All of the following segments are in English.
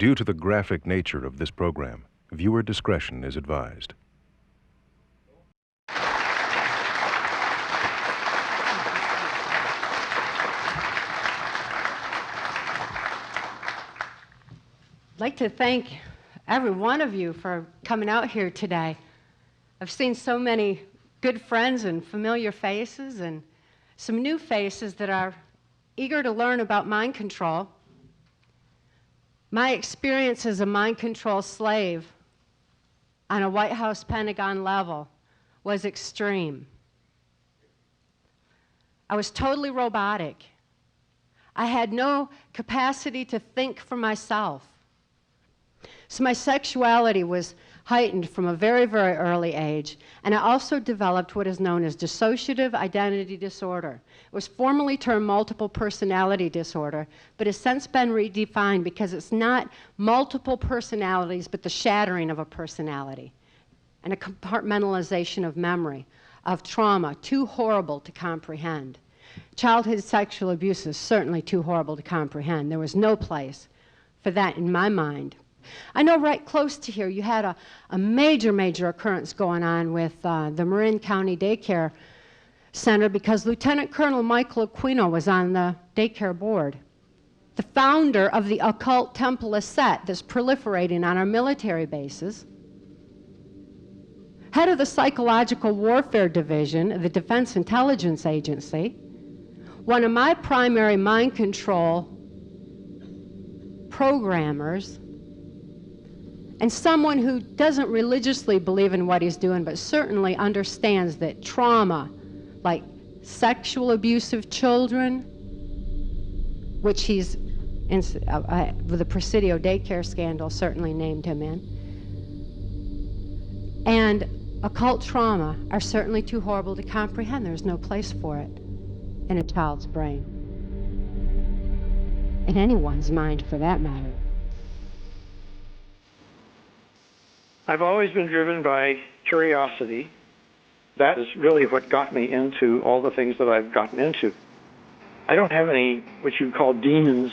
Due to the graphic nature of this program, viewer discretion is advised. I'd like to thank every one of you for coming out here today. I've seen so many good friends and familiar faces and some new faces that are eager to learn about mind control. My experience as a mind control slave on a White House Pentagon level was extreme. I was totally robotic. I had no capacity to think for myself. So my sexuality was heightened from a very, very early age, and I also developed what is known as dissociative identity disorder. It was formerly termed multiple personality disorder, but has since been redefined because it's not multiple personalities, but the shattering of a personality and a compartmentalization of memory, of trauma, too horrible to comprehend. Childhood sexual abuse is certainly too horrible to comprehend. There was no place for that in my mind. I know right close to here you had a major occurrence going on with the Marin County Daycare Center because Lieutenant Colonel Michael Aquino was on the daycare board. The founder of the occult temple set that's proliferating on our military bases. Head of the Psychological Warfare Division of the Defense Intelligence Agency. One of my primary mind control programmers, and someone who doesn't religiously believe in what he's doing, but certainly understands that trauma, like sexual abuse of children, which he's, with the Presidio daycare scandal, certainly named him in, and occult trauma are certainly too horrible to comprehend. There's no place for it in a child's brain, in anyone's mind for that matter. I've always been driven by curiosity. That is really what got me into all the things that I've gotten into. I don't have any, what you call demons.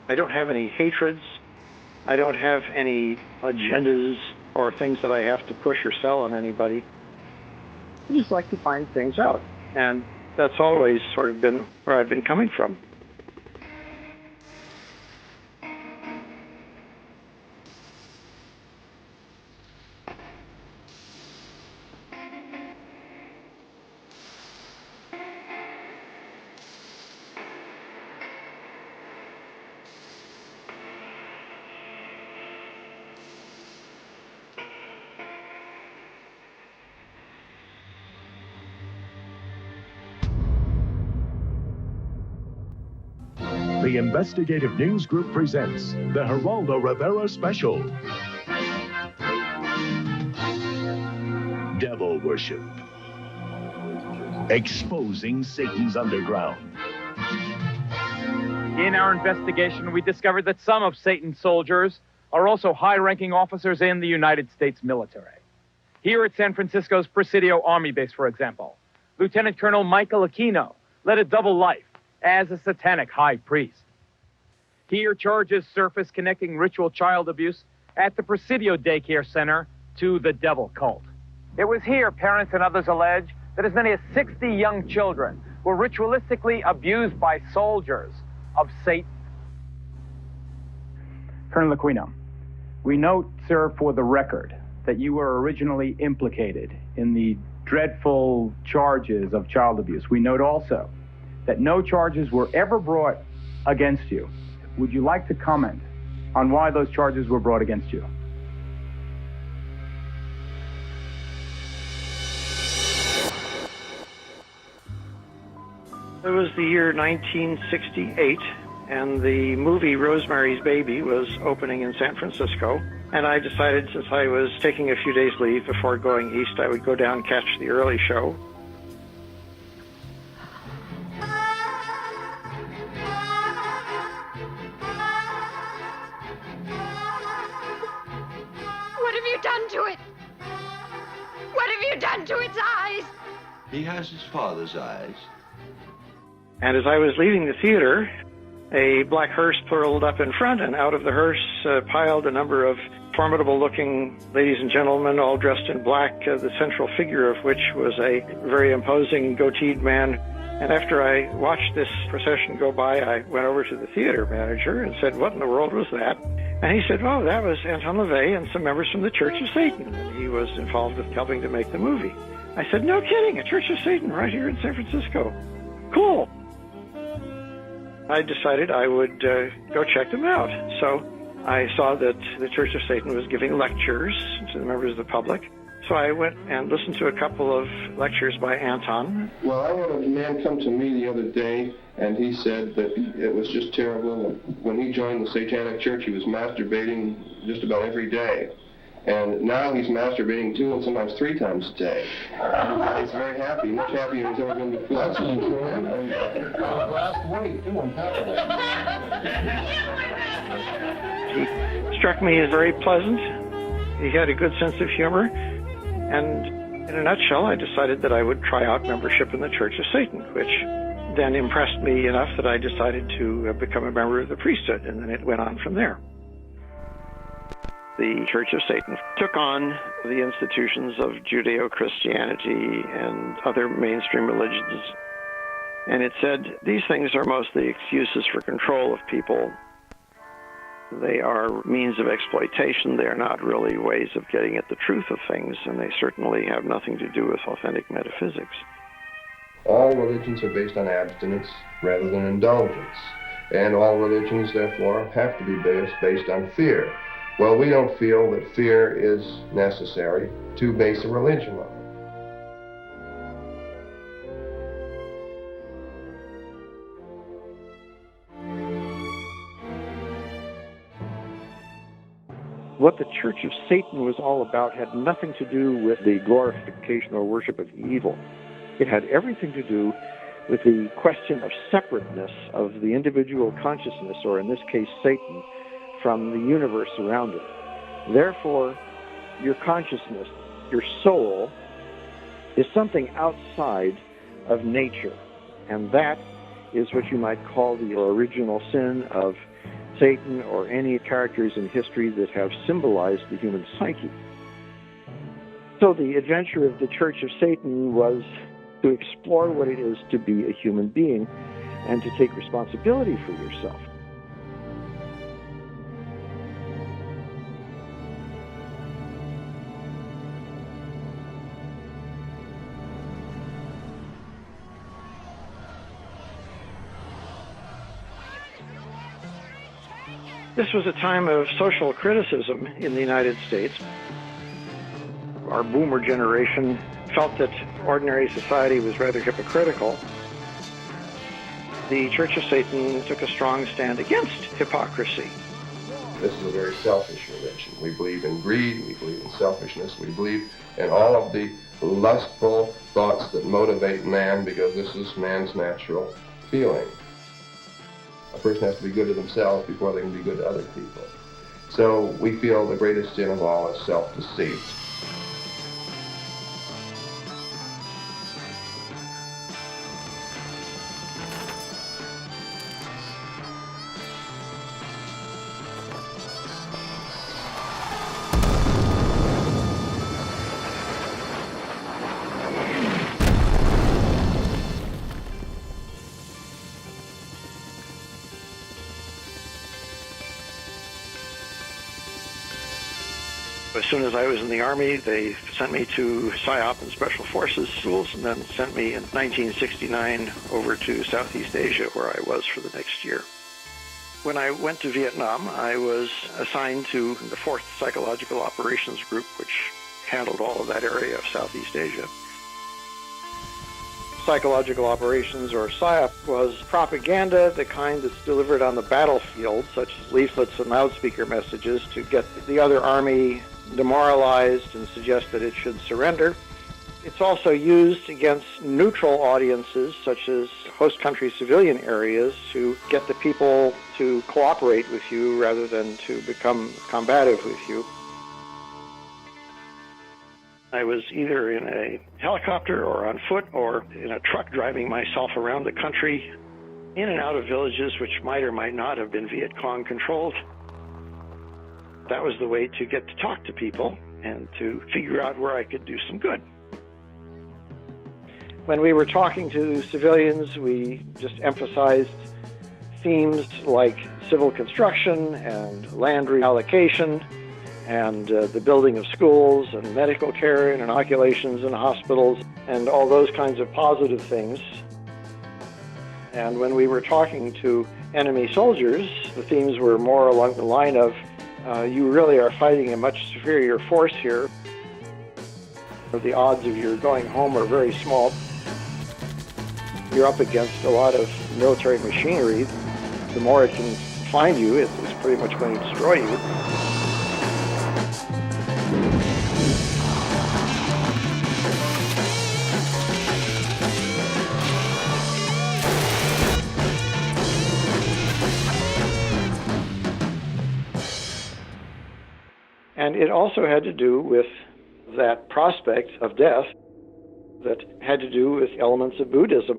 I don't have any hatreds. I don't have any agendas or things that I have to push or sell on anybody. I just like to find things out. And that's always sort of been where I've been coming from. The Investigative News Group presents the Geraldo Rivera Special. Devil Worship. Exposing Satan's underground. In our investigation, we discovered that some of Satan's soldiers are also high-ranking officers in the United States military. Here at San Francisco's Presidio Army Base, for example, Lieutenant Colonel Michael Aquino led a double life as a satanic high priest. Here, charges surface connecting ritual child abuse at the Presidio Daycare Center to the devil cult. It was here, parents and others allege, that as many as 60 young children were ritualistically abused by soldiers of Satan. Colonel Aquino, we note, sir, for the record, that you were originally implicated in the dreadful charges of child abuse. We note also that no charges were ever brought against you. Would you like to comment on why those charges were brought against you? It was the year 1968, and the movie Rosemary's Baby was opening in San Francisco. And I decided, since I was taking a few days leave before going east, I would go down and catch the early show. What have you done to it? What have you done to its eyes? He has his father's eyes. And as I was leaving the theater, A black hearse pulled up in front, and out of the hearse piled a number of formidable-looking ladies and gentlemen, all dressed in black, the central figure of which was a very imposing goateed man. And after I watched this procession go by, I went over to the theater manager and said, "What in the world was that?" And he said, "Oh, that was Anton LaVey and some members from the Church of Satan." And he was involved with helping to make the movie. I said, "No kidding, a Church of Satan right here in San Francisco. Cool." I decided I would go check them out. So I saw that the Church of Satan was giving lectures to the members of the public. So I went and listened to a couple of lectures by Anton. Well, I had a man come to me the other day, and he said that it was just terrible. When he joined the Satanic Church, he was masturbating just about every day. And now he's masturbating 2 and sometimes 3 times a day. He's very happy, much happier than he's ever been before. That's last week, too, on top of that. He struck me as very pleasant. He had a good sense of humor. And in a nutshell, I decided that I would try out membership in the Church of Satan, which then impressed me enough that I decided to become a member of the priesthood, and then it went on from there. The Church of Satan took on the institutions of Judeo-Christianity and other mainstream religions, and it said, these things are mostly excuses for control of people. They are means of exploitation. They are not really ways of getting at the truth of things, and they certainly have nothing to do with authentic metaphysics. All religions are based on abstinence rather than indulgence, and all religions, therefore, have to be based on fear. Well, we don't feel that fear is necessary to base a religion on. What the Church of Satan was all about had nothing to do with the glorification or worship of evil. It had everything to do with the question of separateness of the individual consciousness, or in this case Satan, from the universe around it. Therefore, your consciousness, your soul, is something outside of nature, and that is what you might call the original sin of Satan or any characters in history that have symbolized the human psyche. So the adventure of the Church of Satan was to explore what it is to be a human being and to take responsibility for yourself. This was a time of social criticism in the United States. Our boomer generation felt that ordinary society was rather hypocritical. The Church of Satan took a strong stand against hypocrisy. This is a very selfish religion. We believe in greed, we believe in selfishness, we believe in all of the lustful thoughts that motivate man, because this is man's natural feeling. A person has to be good to themselves before they can be good to other people. So we feel the greatest sin of all is self-deceit. As soon as I was in the Army, they sent me to PSYOP and Special Forces schools, and then sent me in 1969 over to Southeast Asia, where I was for the next year. When I went to Vietnam, I was assigned to the 4th Psychological Operations Group, which handled all of that area of Southeast Asia. Psychological operations, or PSYOP, was propaganda, the kind that's delivered on the battlefield, such as leaflets and loudspeaker messages, to get the other army demoralized and suggest that it should surrender. It's also used against neutral audiences, such as host country civilian areas, to get the people to cooperate with you rather than to become combative with you. I was either in a helicopter or on foot or in a truck driving myself around the country. in and out of villages which might or might not have been Viet Cong controlled. That was the way to get to talk to people and to figure out where I could do some good. When we were talking to civilians, we just emphasized themes like civil construction and land reallocation and the building of schools and medical care and inoculations and hospitals and all those kinds of positive things. And when we were talking to enemy soldiers, the themes were more along the line of, you really are fighting a much superior force here. The odds of your going home are very small. You're up against a lot of military machinery. The more it can find you, it's pretty much going to destroy you. And it also had to do with that prospect of death that had to do with elements of Buddhism.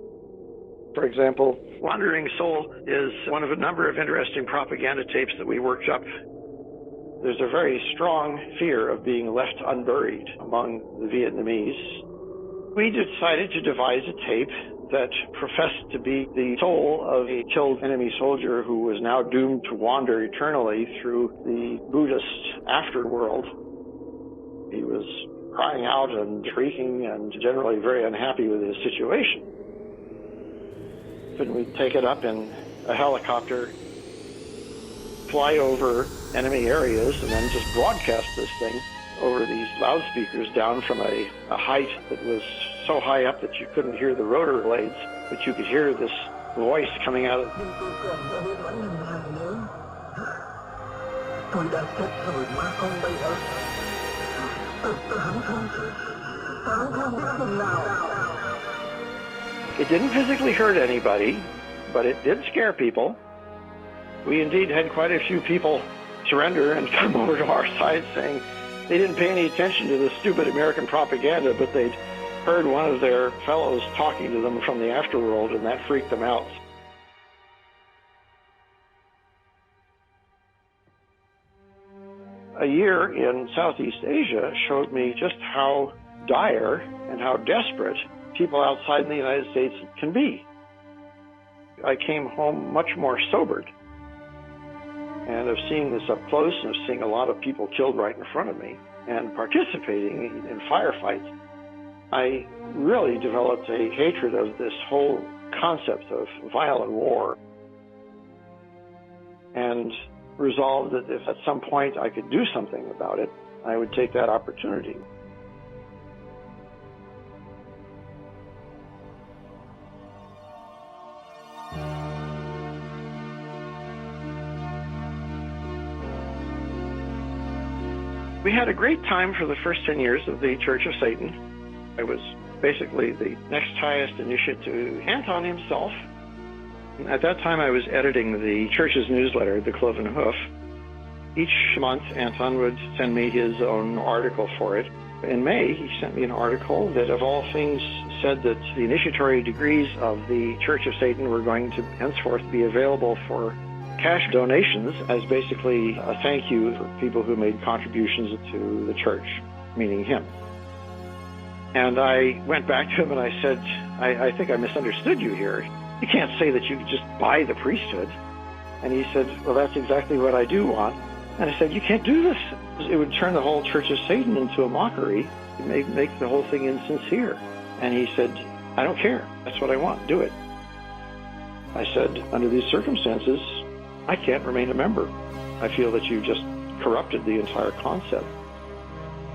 For example, Wandering Soul is one of a number of interesting propaganda tapes that we worked up. There's a very strong fear of being left unburied among the Vietnamese. We decided to devise a tape that professed to be the soul of a killed enemy soldier who was now doomed to wander eternally through the Buddhist afterworld. He was crying out and shrieking and generally very unhappy with his situation. And we'd take it up in a helicopter, fly over enemy areas, and then just broadcast this thing over these loudspeakers down from a height that was so high up that you couldn't hear the rotor blades, but you could hear this voice coming out of It didn't physically hurt anybody, but it did scare people. We indeed had quite a few people surrender and come over to our side saying they didn't pay any attention to the stupid American propaganda, but they'd heard one of their fellows talking to them from the afterworld, and that freaked them out. A year in Southeast Asia showed me just how dire and how desperate people outside in the United States can be. I came home much more sobered, and of seeing this up close and of seeing a lot of people killed right in front of me and participating in firefights, I really developed a hatred of this whole concept of violent war and resolved that if at some point I could do something about it, I would take that opportunity. We had a great time for the first 10 years of the Church of Satan. I was basically the next highest initiate to Anton himself. At that time, I was editing the church's newsletter, The Cloven Hoof. Each month, Anton would send me his own article for it. In May, he sent me an article that, of all things, said that the initiatory degrees of the Church of Satan were going to henceforth be available for cash donations as basically a thank you for people who made contributions to the church, meaning him. And I went back to him and I said, I think I misunderstood you here. You can't say that you could just buy the priesthood. And he said, well, that's exactly what I do want. And I said, you can't do this. It would turn the whole Church of Satan into a mockery. It make the whole thing insincere. And he said, I don't care. That's what I want. Do it. I said, under these circumstances, I can't remain a member. I feel that you just corrupted the entire concept.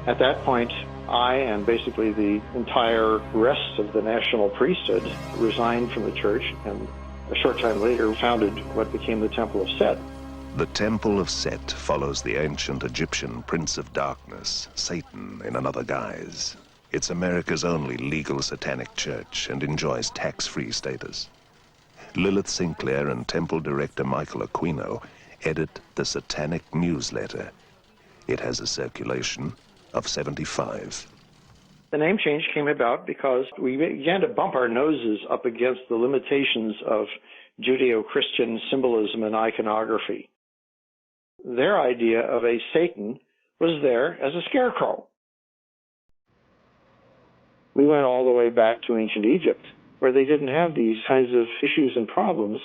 At that point, I and basically the entire rest of the national priesthood resigned from the church and a short time later founded what became the Temple of Set. The Temple of Set follows the ancient Egyptian Prince of Darkness, Satan in another guise. It's America's only legal satanic church and enjoys tax-free status. Lilith Sinclair and Temple Director Michael Aquino edit the Satanic Newsletter. It has a circulation of 75. The name change came about because we began to bump our noses up against the limitations of Judeo-Christian symbolism and iconography. Their idea of a Satan was there as a scarecrow. We went all the way back to ancient Egypt, where they didn't have these kinds of issues and problems.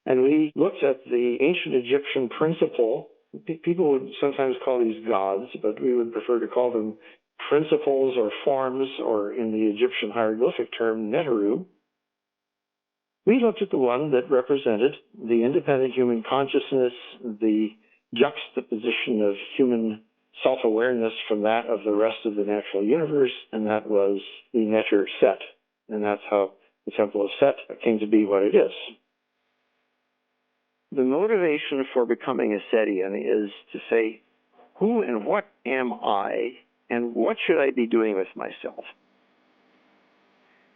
And we looked at the ancient Egyptian principle. People would sometimes call these gods, but we would prefer to call them principles or forms, or in the Egyptian hieroglyphic term, neteru. We looked at the one that represented the independent human consciousness, the juxtaposition of human self-awareness from that of the rest of the natural universe, and that was the Neter Set. And that's how the Temple of Set came to be what it is. The motivation for becoming a Setian is to say, who and what am I, and what should I be doing with myself?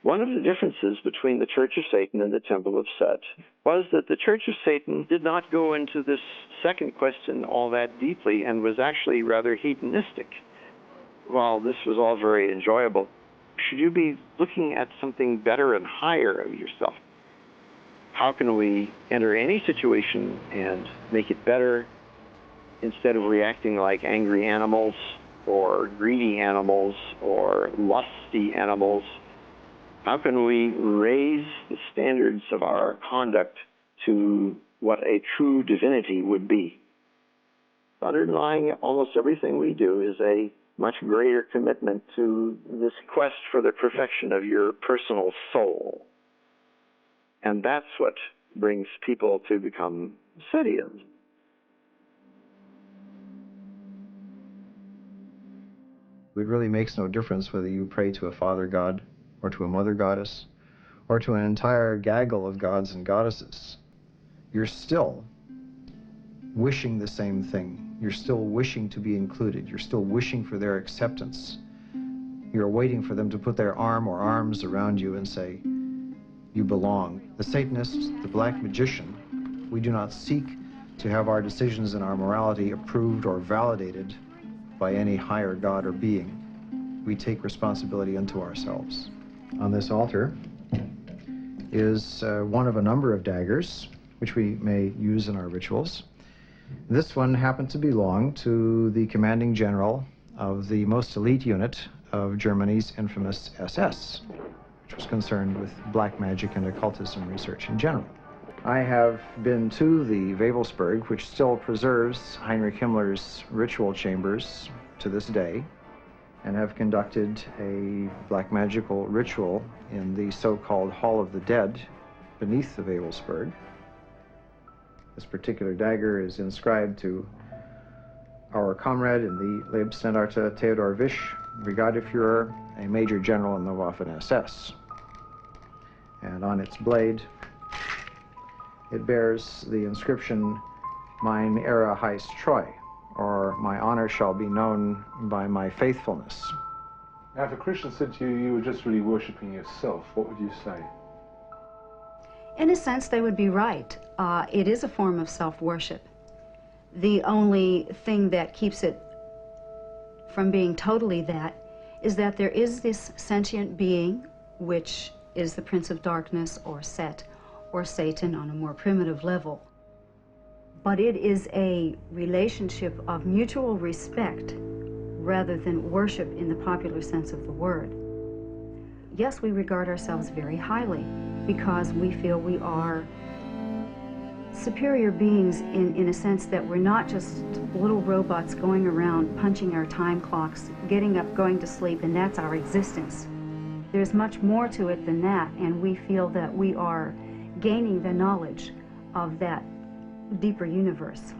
One of the differences between the Church of Satan and the Temple of Set was that the Church of Satan did not go into this second question all that deeply and was actually rather hedonistic. While this was all very enjoyable, should you be looking at something better and higher of yourself? How can we enter any situation and make it better instead of reacting like angry animals or greedy animals or lusty animals? How can we raise the standards of our conduct to what a true divinity would be? Underlying almost everything we do is a much greater commitment to this quest for the perfection of your personal soul. And that's what brings people to become Setians. It really makes no difference whether you pray to a father god, or to a mother goddess, or to an entire gaggle of gods and goddesses. You're still wishing the same thing. You're still wishing to be included. You're still wishing for their acceptance. You're waiting for them to put their arm or arms around you and say, you belong. The Satanist, the black magician, we do not seek to have our decisions and our morality approved or validated by any higher god or being. We take responsibility unto ourselves. On this altar is one of a number of daggers, which we may use in our rituals. This one happened to belong to the commanding general of the most elite unit of Germany's infamous SS, which was concerned with black magic and occultism research in general. I have been to the Wewelsburg, which still preserves Heinrich Himmler's ritual chambers to this day, and have conducted a black magical ritual in the so-called Hall of the Dead beneath the Wewelsburg. This particular dagger is inscribed to our comrade in the Leibstandarte Theodor Wisch, Brigadeführer, a major general in the Waffen-SS. And on its blade, it bears the inscription, Mein Ehre heißt Treu, or my honor shall be known by my faithfulness. Now, if a Christian said to you, you were just really worshipping yourself, what would you say? In a sense, they would be right. It is a form of self-worship. The only thing that keeps it from being totally that is that there is this sentient being, which is the Prince of Darkness, or Set, or Satan on a more primitive level. But it is a relationship of mutual respect rather than worship in the popular sense of the word. Yes, we regard ourselves very highly because we feel we are superior beings in a sense that we're not just little robots going around punching our time clocks, getting up, going to sleep, and that's our existence. There's much more to it than that, and we feel that we are gaining the knowledge of that deeper universe.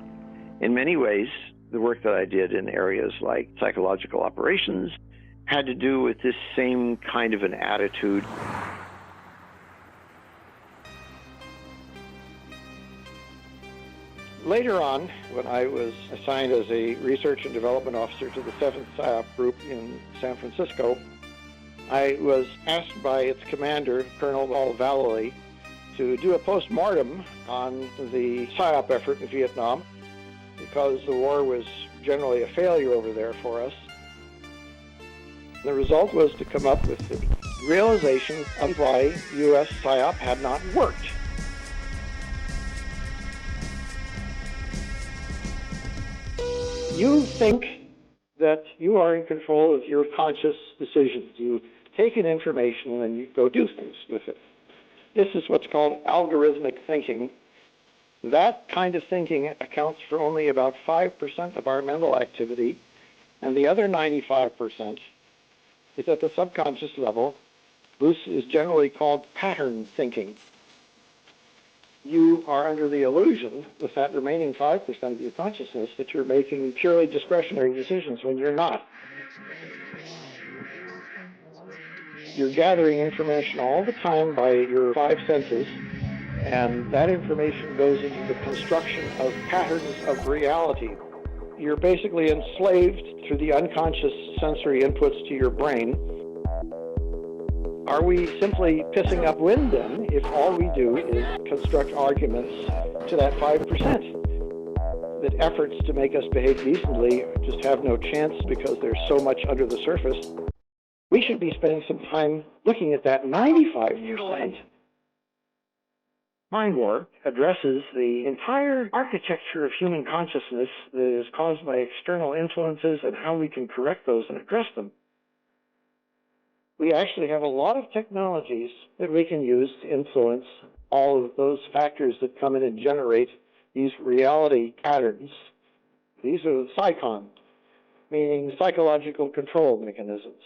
In many ways, the work that I did in areas like psychological operations had to do with this same kind of an attitude. Later on, when I was assigned as a research and development officer to the 7th PSYOP group in San Francisco, I was asked by its commander, Colonel Vallely, to do a post-mortem on the PSYOP effort in Vietnam because the war was generally a failure over there for us. The result was to come up with the realization of why U.S. PSYOP had not worked. You think that you are in control of your conscious decisions. You take in information and then you go do things with it. This is what's called algorithmic thinking. That kind of thinking accounts for only about 5% of our mental activity, and the other 95% is at the subconscious level. This is generally called pattern thinking. You are under the illusion, with that remaining 5% of your consciousness, that you're making purely discretionary decisions when you're not. You're gathering information all the time by your 5 senses, and that information goes into the construction of patterns of reality. You're basically enslaved through the unconscious sensory inputs to your brain. Are we simply pissing up wind then if all we do is construct arguments to that 5%? That efforts to make us behave decently just have no chance because there's so much under the surface. We should be spending some time looking at that 95%. Mind War addresses the entire architecture of human consciousness that is caused by external influences and how we can correct those and address them. We actually have a lot of technologies that we can use to influence all of those factors that come in and generate these reality patterns. These are psychon, meaning psychological control mechanisms.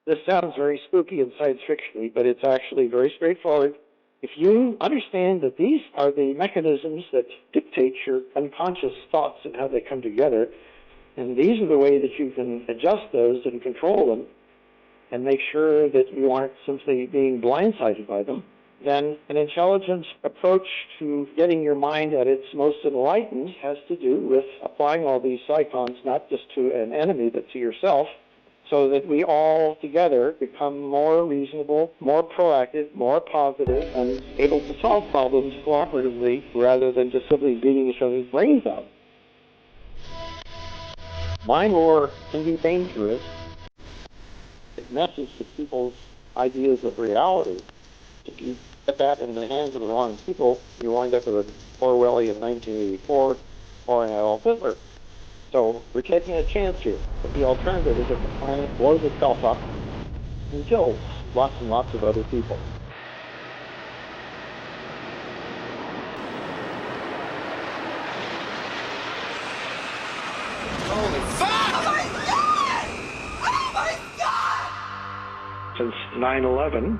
This sounds very spooky and science fiction-y, but it's actually very straightforward. If you understand that these are the mechanisms that dictate your unconscious thoughts and how they come together, and these are the way that you can adjust those and control them and make sure that you aren't simply being blindsided by them, then an intelligent approach to getting your mind at its most enlightened has to do with applying all these psychons not just to an enemy but to yourself, so that we all together become more reasonable, more proactive, more positive, and able to solve problems cooperatively rather than just simply beating each other's brains out. Mind war can be dangerous. It messes with people's ideas of reality. If you get that in the hands of the wrong people, you wind up with a Orwellian 1984 or an Adolf Hitler. So we're taking a chance here. But the alternative is that the planet blows itself up and kills lots and lots of other people. Holy fuck! Oh my God! Oh my God! Since 9/11,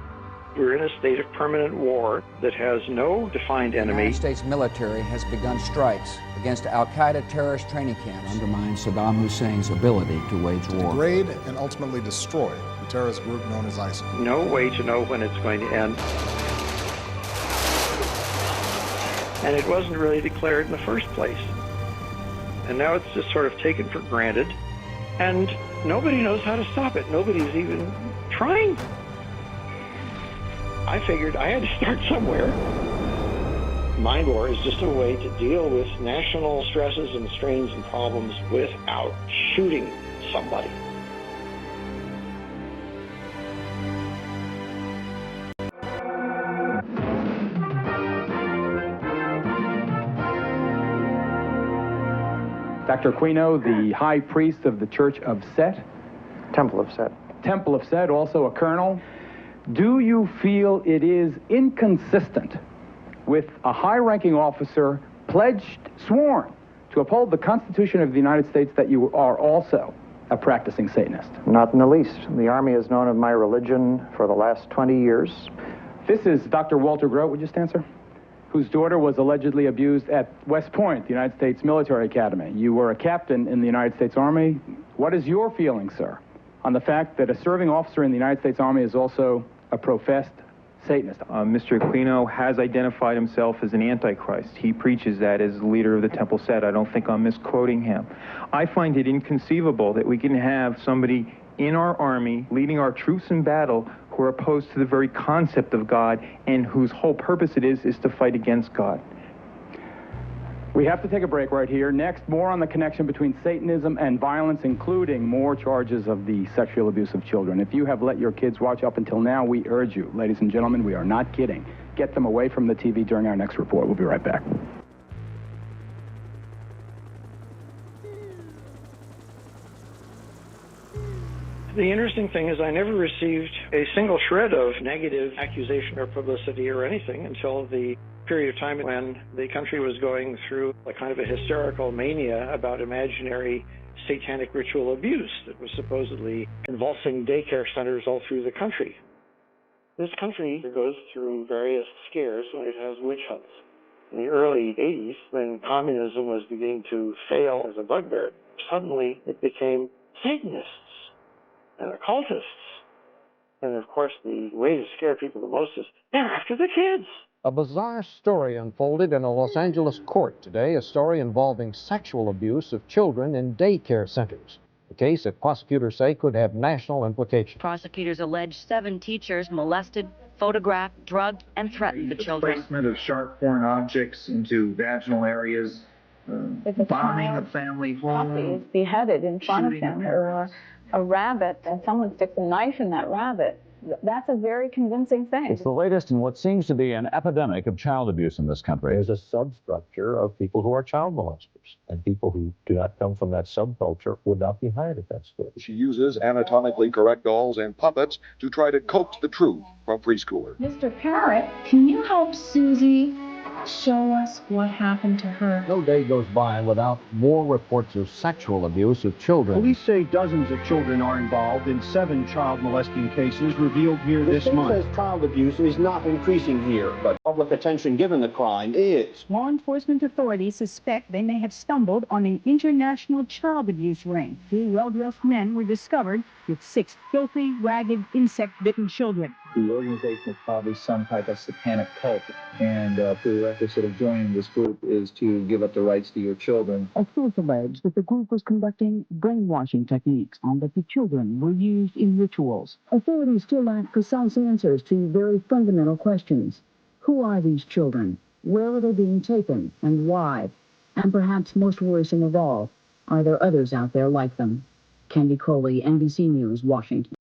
we're in a state of permanent war that has no defined enemy. The United States military has begun strikes against al-Qaeda terrorist training camps, undermine Saddam Hussein's ability to wage war. Degrade and ultimately destroy the terrorist group known as ISIL. No way to know when it's going to end. And it wasn't really declared in the first place. And now it's just sort of taken for granted, and nobody knows how to stop it. Nobody's even trying. I figured I had to start somewhere. Mind war is just a way to deal with national stresses and strains and problems without shooting somebody. Dr. Aquino, the high priest of the Church of Set. Temple of Set. Temple of Set, also a colonel. Do you feel it is inconsistent with a high-ranking officer sworn to uphold the Constitution of the United States that you are also a practicing Satanist? Not in the least. The Army has known of my religion for the last 20 years. This is Dr. Walter Grote, would you stand, sir? Whose daughter was allegedly abused at West Point, the United States Military Academy. You were a captain in the United States Army. What is your feeling, sir, on the fact that a serving officer in the United States Army is also a professed Satanist? Mr. Aquino has identified himself as an antichrist. He preaches that as the leader of the Temple Set. I don't think I'm misquoting him. I find it inconceivable that we can have somebody in our Army leading our troops in battle who are opposed to the very concept of God and whose whole purpose it is to fight against God. We have to take a break right here. Next, more on the connection between Satanism and violence, including more charges of the sexual abuse of children. If you have let your kids watch up until now, we urge you, ladies and gentlemen, we are not kidding. Get them away from the TV during our next report. We'll be right back. The interesting thing is I never received a single shred of negative accusation or publicity or anything until the period of time when the country was going through a kind of a hysterical mania about imaginary satanic ritual abuse that was supposedly convulsing daycare centers all through the country. This country goes through various scares when it has witch hunts. In the early 80s, when communism was beginning to fail as a bugbear, suddenly it became Satanists and occultists. And of course, the way to scare people the most is they're after the kids. A bizarre story unfolded in a Los Angeles court today, a story involving sexual abuse of children in daycare centers. A case that prosecutors say could have national implications. Prosecutors allege 7 teachers molested, photographed, drugged, and threatened the children. Placement of sharp foreign objects into vaginal areas, bombing a family home, is beheaded in front of them, or a rabbit, and someone sticks a knife in that rabbit. That's a very convincing thing. It's the latest in what seems to be an epidemic of child abuse in this country. There's a substructure of people who are child molesters, and people who do not come from that subculture would not be hired at that school. She uses anatomically correct dolls and puppets to try to coax the truth from preschoolers. Mr. Parrott, can you help Susie show us what happened to her? No day goes by without more reports of sexual abuse of children. Police say dozens of children are involved in 7 child molesting cases revealed here this month. Says child abuse is not increasing here, but public attention given the crime is. Law enforcement authorities suspect they may have stumbled on an international child abuse ring. 2 well-dressed men were discovered with 6 filthy, ragged, insect-bitten children. The organization is probably some type of satanic cult, and the prerequisite of joining this group is to give up the rights to your children. Officials allege that the group was conducting brainwashing techniques and that the children were used in rituals. Authorities still lack precise answers to very fundamental questions. Who are these children? Where are they being taken? And why? And perhaps most worrisome of all, are there others out there like them? Candy Crowley, NBC News, Washington.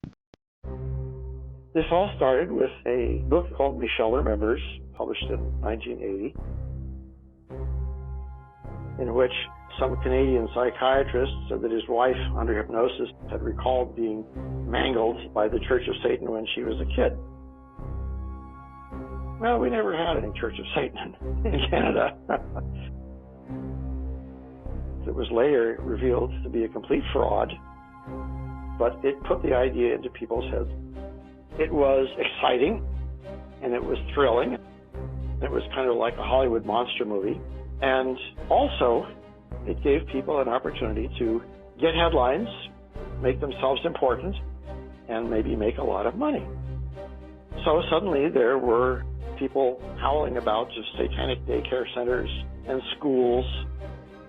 This all started with a book called Michelle Remembers, published in 1980, in which some Canadian psychiatrist said that his wife, under hypnosis, had recalled being mangled by the Church of Satan when she was a kid. Well, we never had any Church of Satan in Canada. It was later revealed to be a complete fraud, but it put the idea into people's heads. It was exciting, and it was thrilling. It was kind of like a Hollywood monster movie. And also, it gave people an opportunity to get headlines, make themselves important, and maybe make a lot of money. So suddenly there were people howling about just satanic daycare centers and schools.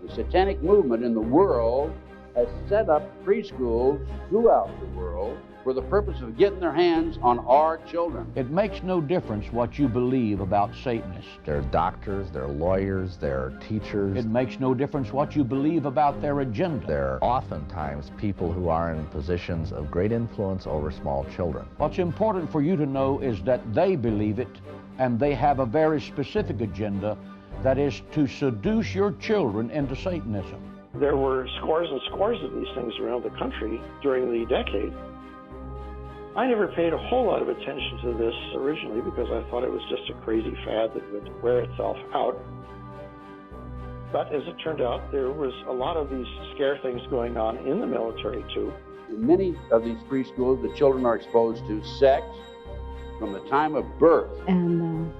The satanic movement in the world has set up preschools throughout the world for the purpose of getting their hands on our children. It makes no difference what you believe about Satanists. They're doctors, they're lawyers, they're teachers. It makes no difference what you believe about their agenda. They're oftentimes people who are in positions of great influence over small children. What's important for you to know is that they believe it, and they have a very specific agenda, that is to seduce your children into Satanism. There were scores and scores of these things around the country during the decade. I never paid a whole lot of attention to this originally because I thought it was just a crazy fad that would wear itself out. But as it turned out, there was a lot of these scare things going on in the military too. In many of these preschools, the children are exposed to sex from the time of birth. And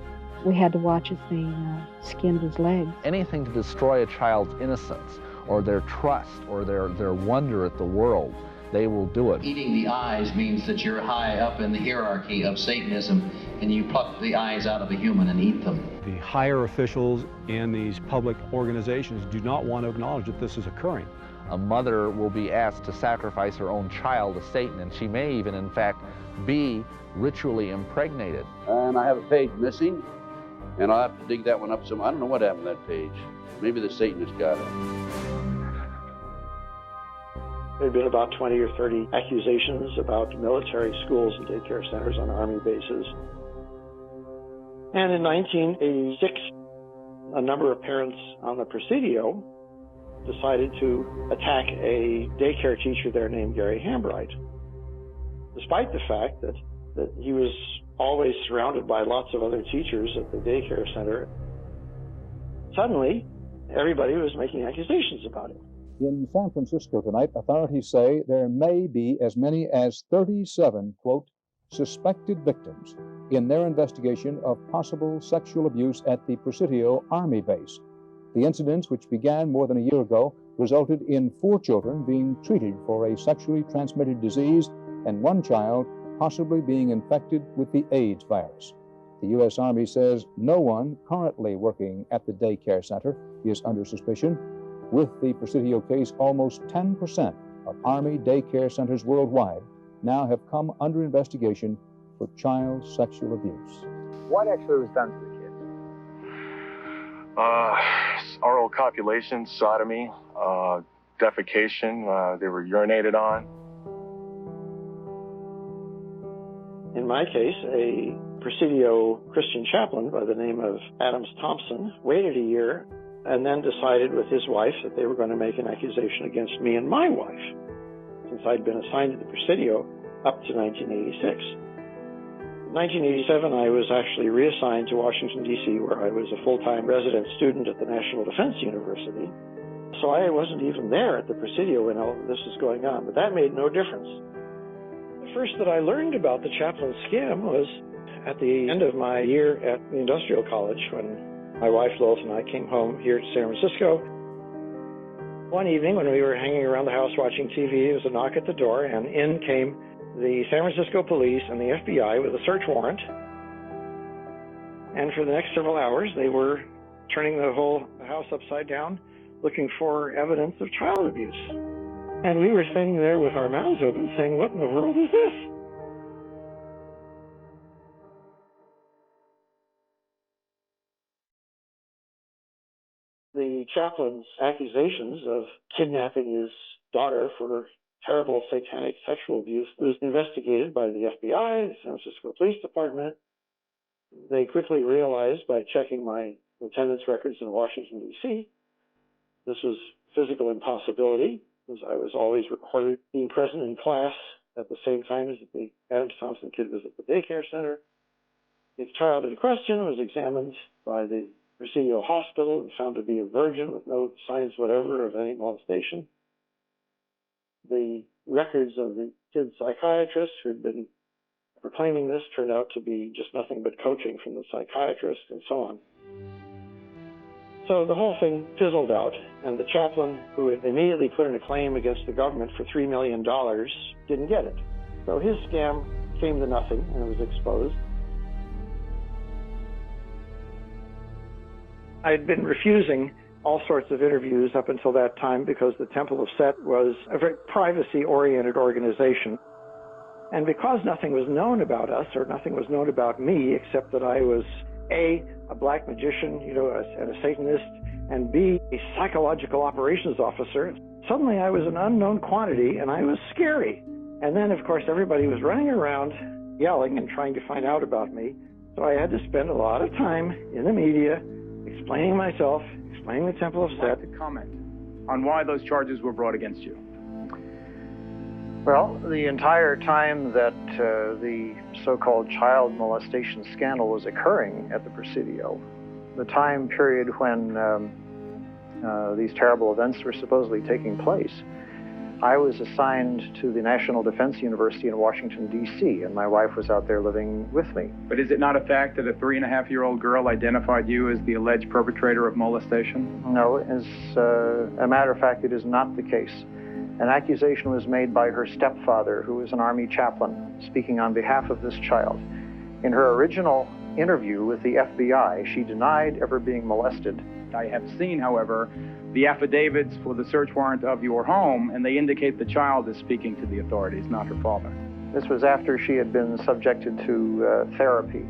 we had to watch as they skinned his legs. Anything to destroy a child's innocence or their trust or their wonder at the world, they will do it. Eating the eyes means that you're high up in the hierarchy of Satanism and you pluck the eyes out of a human and eat them. The higher officials in these public organizations do not want to acknowledge that this is occurring. A mother will be asked to sacrifice her own child to Satan, and she may even, in fact, be ritually impregnated. And I have a page missing, and I'll have to dig that one up some. I don't know what happened to that page. Maybe the Satanist got it. There had been about 20 or 30 accusations about military schools and daycare centers on Army bases. And in 1986, a number of parents on the Presidio decided to attack a daycare teacher there named Gary Hambright. despite the fact that he was always surrounded by lots of other teachers at the daycare center. Suddenly, everybody was making accusations about it. In San Francisco tonight, authorities say there may be as many as 37, quote, suspected victims in their investigation of possible sexual abuse at the Presidio Army base. The incidents, which began more than a year ago, resulted in 4 children being treated for a sexually transmitted disease and 1 child possibly being infected with the AIDS virus. The U.S. Army says no one currently working at the daycare center is under suspicion. With the Presidio case, almost 10% of Army daycare centers worldwide now have come under investigation for child sexual abuse. What actually was done to the kids? Oral copulation, sodomy, defecation. They were urinated on. In my case, a Presidio Christian chaplain by the name of Adams Thompson waited a year and then decided with his wife that they were going to make an accusation against me and my wife, since I'd been assigned to the Presidio up to 1986. In 1987, I was actually reassigned to Washington, D.C., where I was a full-time resident student at the National Defense University. So I wasn't even there at the Presidio when all this was going on, but that made no difference. The first that I learned about the chaplain scam was at the end of my year at the Industrial College, when my wife Lois and I came home here to San Francisco. One evening when we were hanging around the house watching TV, there was a knock at the door, and in came the San Francisco police and the FBI with a search warrant. And for the next several hours, they were turning the whole house upside down, looking for evidence of child abuse. And we were sitting there with our mouths open saying, what in the world is this? The chaplain's accusations of kidnapping his daughter for terrible satanic sexual abuse was investigated by the FBI, the San Francisco Police Department. They quickly realized by checking my attendance records in Washington, D.C., this was physical impossibility, because I was always recorded being present in class at the same time as the Adams Thompson kid was at the daycare center. The child in question was examined by the Presidio Hospital and found to be a virgin with no signs whatever of any molestation. The records of the kid's psychiatrist who had been proclaiming this turned out to be just nothing but coaching from the psychiatrist and so on. So the whole thing fizzled out, and the chaplain, who had immediately put in a claim against the government for $3 million, didn't get it. So his scam came to nothing and it was exposed. I'd been refusing all sorts of interviews up until that time because the Temple of Set was a very privacy-oriented organization. And because nothing was known about us, or nothing was known about me, except that I was A, a black magician, and a Satanist, and B, a psychological operations officer, suddenly I was an unknown quantity, and I was scary. And then, of course, everybody was running around yelling and trying to find out about me. So I had to spend a lot of time in the media explaining myself, explaining the Temple of Set. I'd like to comment on why those charges were brought against you. Well, the entire time that the so-called child molestation scandal was occurring at the Presidio, the time period when these terrible events were supposedly taking place, I was assigned to the National Defense University in Washington, D.C., and my wife was out there living with me. But is it not a fact that a 3.5-year-old girl identified you as the alleged perpetrator of molestation? No, as a matter of fact, it is not the case. An accusation was made by her stepfather, who was an Army chaplain, speaking on behalf of this child. In her original interview with the FBI, she denied ever being molested. I have seen, however, the affidavits for the search warrant of your home, and they indicate the child is speaking to the authorities, not her father. This was after she had been subjected to therapy.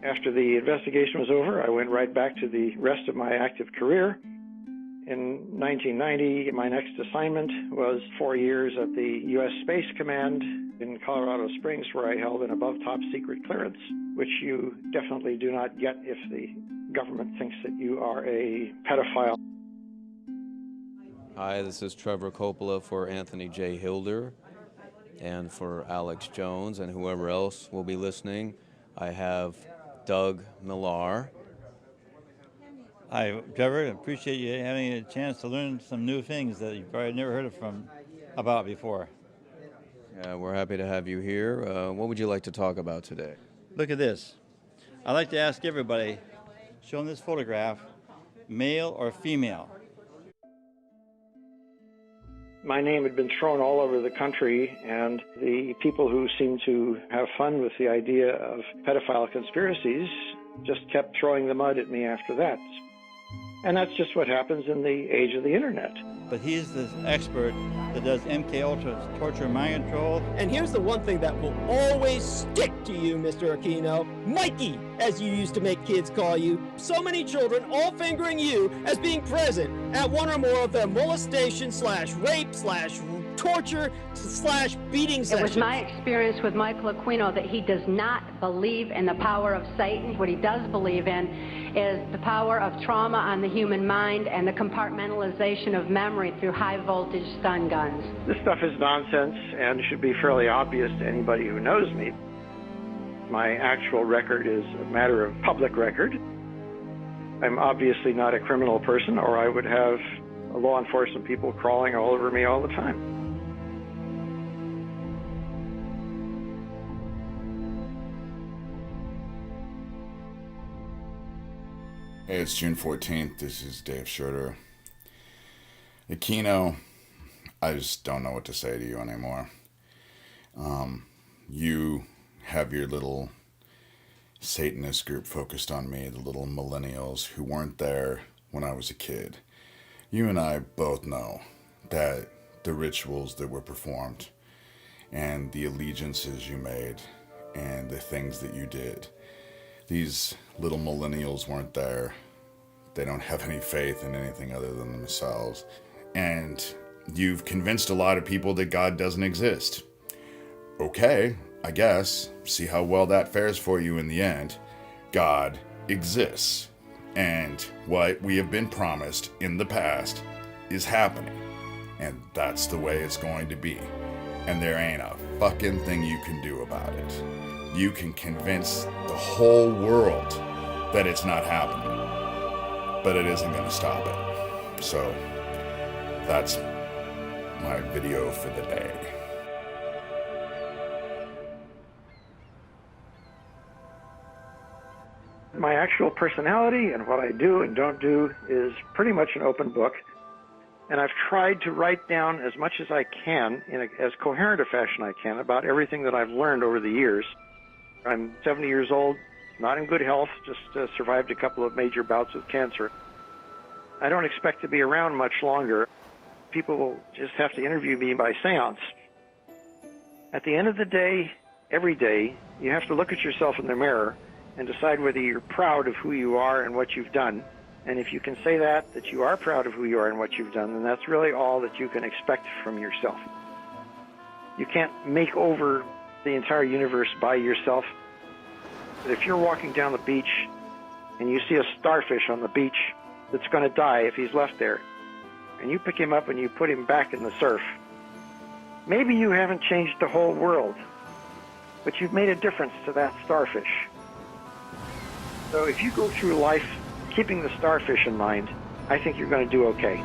After the investigation was over, I went right back to the rest of my active career. In 1990, my next assignment was 4 years at the U.S. Space Command in Colorado Springs, where I held an above-top secret clearance, which you definitely do not get if the government thinks that you are a pedophile. Hi, this is Trevor Coppola for Anthony J. Hilder and for Alex Jones and whoever else will be listening. I have Doug Millar. Hi, Trevor. I appreciate you having a chance to learn some new things that you've probably never heard about before. We're happy to have you here. What would you like to talk about today? Look at this. I'd like to ask everybody, show them this photograph, male or female? My name had been thrown all over the country, and the people who seemed to have fun with the idea of pedophile conspiracies just kept throwing the mud at me after that. And that's just what happens in the age of the internet. But he's the expert that does MK Ultra torture mind control. And here's the one thing that will always stick to you, Mr. Aquino. Mikey, as you used to make kids call you. So many children all fingering you as being present at one or more of the molestation / rape / torture / beating sessions. It was my experience with Michael Aquino that he does not believe in the power of Satan. What he does believe in is the power of trauma on the human mind and the compartmentalization of memory through high-voltage stun guns. This stuff is nonsense and should be fairly obvious to anybody who knows me. My actual record is a matter of public record. I'm obviously not a criminal person, or I would have law enforcement people crawling all over me all the time. Hey, it's June 14th. This is Dave Schroeder. Aquino, I just don't know what to say to you anymore. You have your little Satanist group focused on me, the little millennials who weren't there when I was a kid. You and I both know that the rituals that were performed and the allegiances you made and the things that you did, these little millennials weren't there. They don't have any faith in anything other than themselves. And you've convinced a lot of people that God doesn't exist. Okay, I guess. See how well that fares for you in the end. God exists. And what we have been promised in the past is happening. And that's the way it's going to be. And there ain't a fucking thing you can do about it. You can convince the whole world that it's not happening, but it isn't going to stop it. So that's my video for the day. My actual personality and what I do and don't do is pretty much an open book. And I've tried to write down as much as I can in as coherent a fashion I can about everything that I've learned over the years. I'm 70 years old, not in good health, just survived a couple of major bouts with cancer. I don't expect to be around much longer. People will just have to interview me by seance. At the end of the day, every day, you have to look at yourself in the mirror and decide whether you're proud of who you are and what you've done. And if you can say that you are proud of who you are and what you've done, then that's really all that you can expect from yourself. You can't make over the entire universe by yourself. But if you're walking down the beach and you see a starfish on the beach that's going to die if he's left there, and you pick him up and you put him back in the surf, maybe you haven't changed the whole world, but you've made a difference to that starfish. So if you go through life keeping the starfish in mind, I think you're going to do okay.